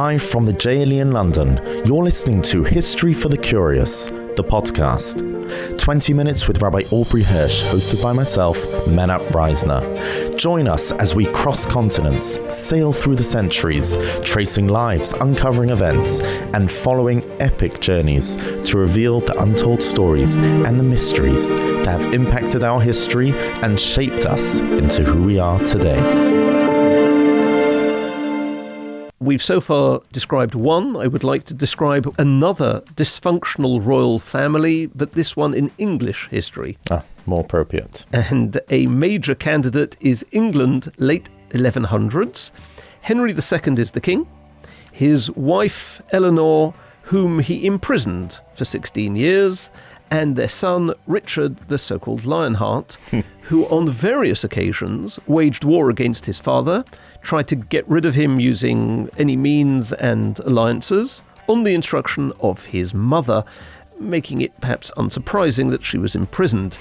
Live from the JLE in London, you're listening to History for the Curious, the podcast. 20 minutes with Rabbi Aubrey Hersh, hosted by myself, Mena Reisner. Join us as we cross continents, sail through the centuries, tracing lives, uncovering events, and following epic journeys to reveal the untold stories and the mysteries that have impacted our history and shaped us into who we are today. We've so far described one. I would like to describe another dysfunctional royal family, but this one in English history. More appropriate. And a major candidate is England, late 1100s. Henry II is the king. His wife, Eleanor, whom he imprisoned for 16 years, and their son, Richard, the so-called Lionheart, who on various occasions waged war against his father, tried to get rid of him using any means and alliances on the instruction of his mother, making it perhaps unsurprising that she was imprisoned.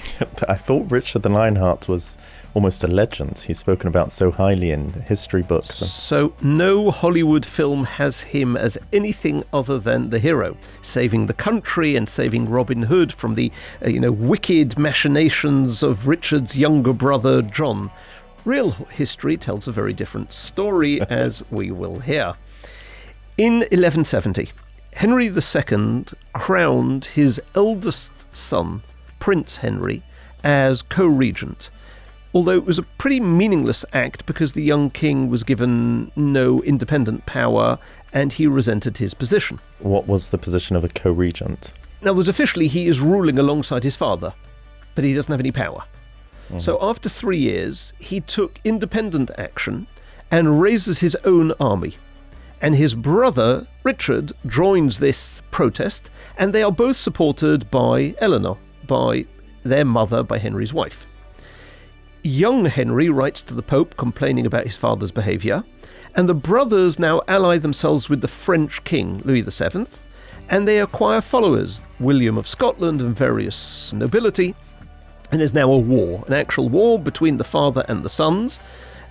I thought Richard the Lionheart was almost a legend. He's spoken about so highly in history books. So no Hollywood film has him as anything other than the hero, saving the country and saving Robin Hood from the wicked machinations of Richard's younger brother, John. Real history tells a very different story, as we will hear. In 1170, Henry II crowned his eldest son, Prince Henry, as co-regent, although it was a pretty meaningless act because the young king was given no independent power and he resented his position. What was the position of a co-regent? In other words, officially he is ruling alongside his father, but he doesn't have any power. Mm-hmm. So after 3 years, he took independent action and raises his own army. And his brother, Richard, joins this protest, and they are both supported by Eleanor, by their mother, by Henry's wife. Young Henry writes to the Pope complaining about his father's behaviour, and the brothers now ally themselves with the French king, Louis VII, and they acquire followers, William of Scotland and various nobility, and there's now a war, an actual war between the father and the sons.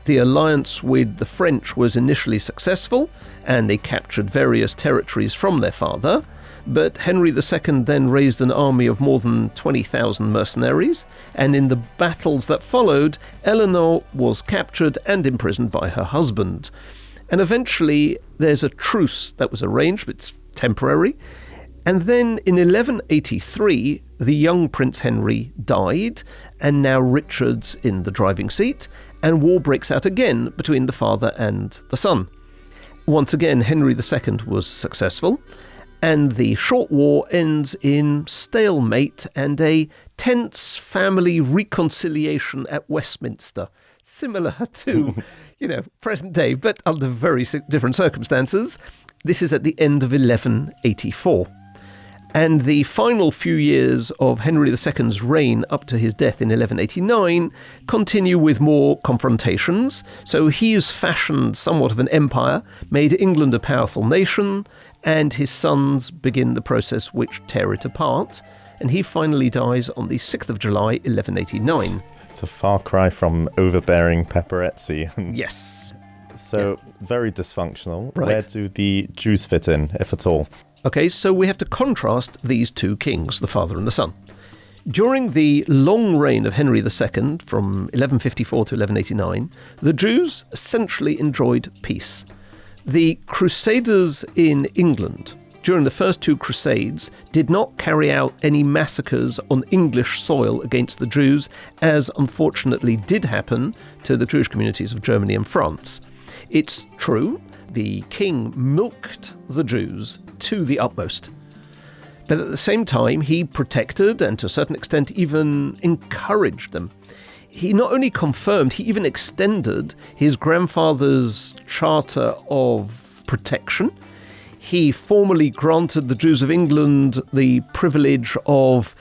The alliance with the French was initially successful, and they captured various territories from their father, but Henry II then raised an army of more than 20,000 mercenaries, and in the battles that followed, Eleanor was captured and imprisoned by her husband. And eventually there's a truce that was arranged, but it's temporary. And then in 1183, the young Prince Henry died, and now Richard's in the driving seat, and war breaks out again between the father and the son. Once again, Henry II was successful, and the short war ends in stalemate and a tense family reconciliation at Westminster, similar to, present day, but under very different circumstances. This is at the end of 1184. And the final few years of Henry II's reign up to his death in 1189 continue with more confrontations. So he's fashioned somewhat of an empire, made England a powerful nation, and his sons begin the process which tear it apart. And he finally dies on the 6th of July, 1189. It's a far cry from overbearing paparazzi. Yes. So very dysfunctional. Right. Where do the Jews fit in, if at all? Okay, so we have to contrast these two kings, the father and the son. During the long reign of Henry II, from 1154 to 1189, the Jews essentially enjoyed peace. The Crusaders in England, during the first two Crusades, did not carry out any massacres on English soil against the Jews, as unfortunately did happen to the Jewish communities of Germany and France. It's true, the king milked the Jews to the utmost. But at the same time, he protected and to a certain extent even encouraged them. He not only confirmed, he even extended his grandfather's charter of protection. He formally granted the Jews of England the privilege of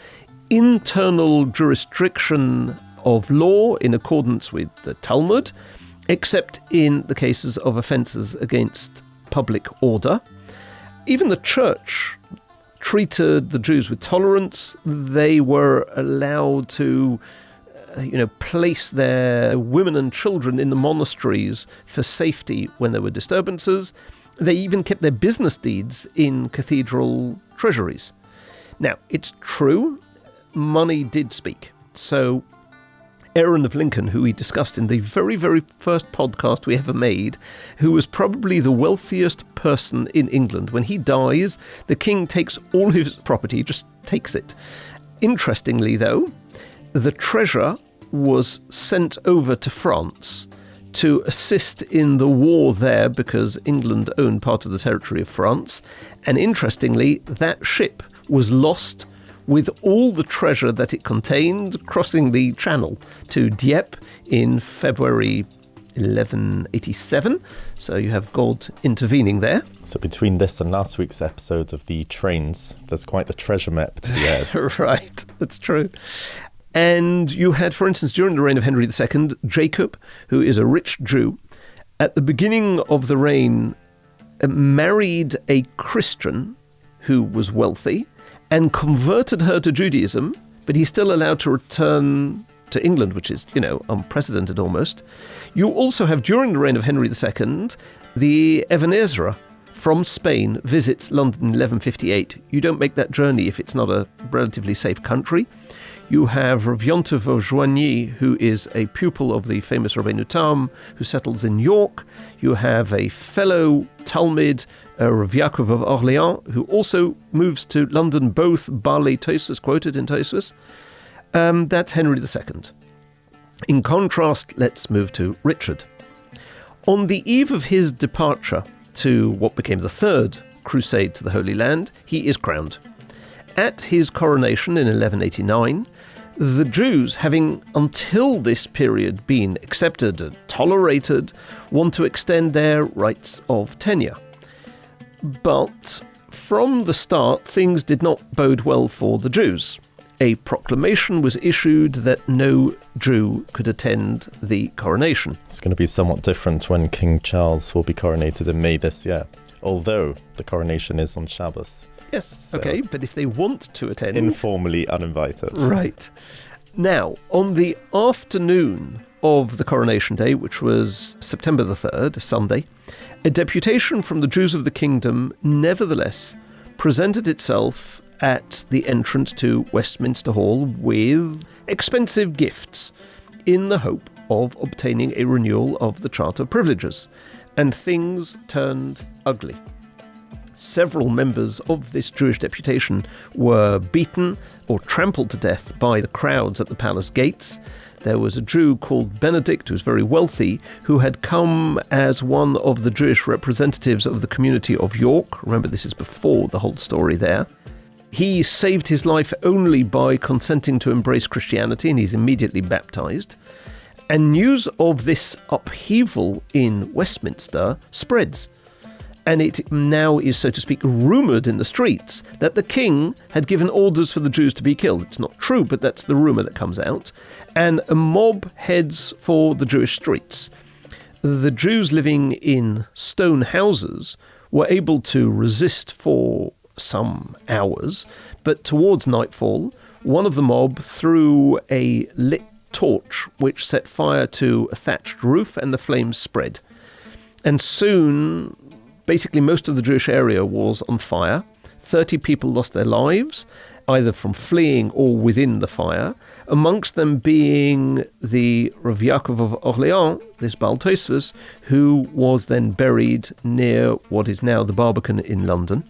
internal jurisdiction of law in accordance with the Talmud, except in the cases of offences against public order. Even the church treated the Jews with tolerance. They were allowed to place their women and children in the monasteries for safety when there were disturbances. They even kept their business deeds in cathedral treasuries. Now, it's true, money did speak. So Aaron of Lincoln, who we discussed in the very, very first podcast we ever made, who was probably the wealthiest person in England. When he dies, the king takes all his property, just takes it. Interestingly, though, the treasure was sent over to France to assist in the war there because England owned part of the territory of France. And interestingly, that ship was lost with all the treasure that it contained, crossing the channel to Dieppe in February 1187. So you have God intervening there. So between this and last week's episode of the trains, there's quite the treasure map to be had. Right, that's true. And you had, for instance, during the reign of Henry II, Jacob, who is a rich Jew, at the beginning of the reign, married a Christian who was wealthy, and converted her to Judaism, but he's still allowed to return to England, which is, unprecedented almost. You also have, during the reign of Henry II, the Ebenezer from Spain visits London in 1158. You don't make that journey if it's not a relatively safe country. You have Rav Yontov of Joigny, who is a pupil of the famous Rabbi Tam, who settles in York. You have a fellow Talmud, Rav Yaakov of Orléans, who also moves to London, both Baalei Tosfos, quoted in Tosfos. That's Henry II. In contrast, let's move to Richard. On the eve of his departure to what became the Third Crusade to the Holy Land, he is crowned. At his coronation in 1189, the Jews, having until this period been accepted and tolerated, want to extend their rights of tenure. But from the start, things did not bode well for the Jews. A proclamation was issued that no Jew could attend the coronation. It's going to be somewhat different when King Charles will be coronated in May this year, although the coronation is on Shabbos. Yes, So, okay, but if they want to attend... informally uninvited. Right. Now, on the afternoon of the coronation day, which was September the 3rd, Sunday, a deputation from the Jews of the kingdom nevertheless presented itself at the entrance to Westminster Hall with expensive gifts in the hope of obtaining a renewal of the Charter of Privileges. And things turned ugly. Several members of this Jewish deputation were beaten or trampled to death by the crowds at the palace gates. There was a Jew called Benedict, who was very wealthy, who had come as one of the Jewish representatives of the community of York. Remember, this is before the whole story there. He saved his life only by consenting to embrace Christianity, and he's immediately baptized. And news of this upheaval in Westminster spreads. And it now is, so to speak, rumoured in the streets that the king had given orders for the Jews to be killed. It's not true, but that's the rumour that comes out. And a mob heads for the Jewish streets. The Jews living in stone houses were able to resist for some hours, but towards nightfall, one of the mob threw a lit torch which set fire to a thatched roof, and the flames spread. And soon, basically most of the Jewish area was on fire. 30 people lost their lives, either from fleeing or within the fire, amongst them being the Rav Yaakov of Orléans, this Baal Tosfos, who was then buried near what is now the Barbican in London.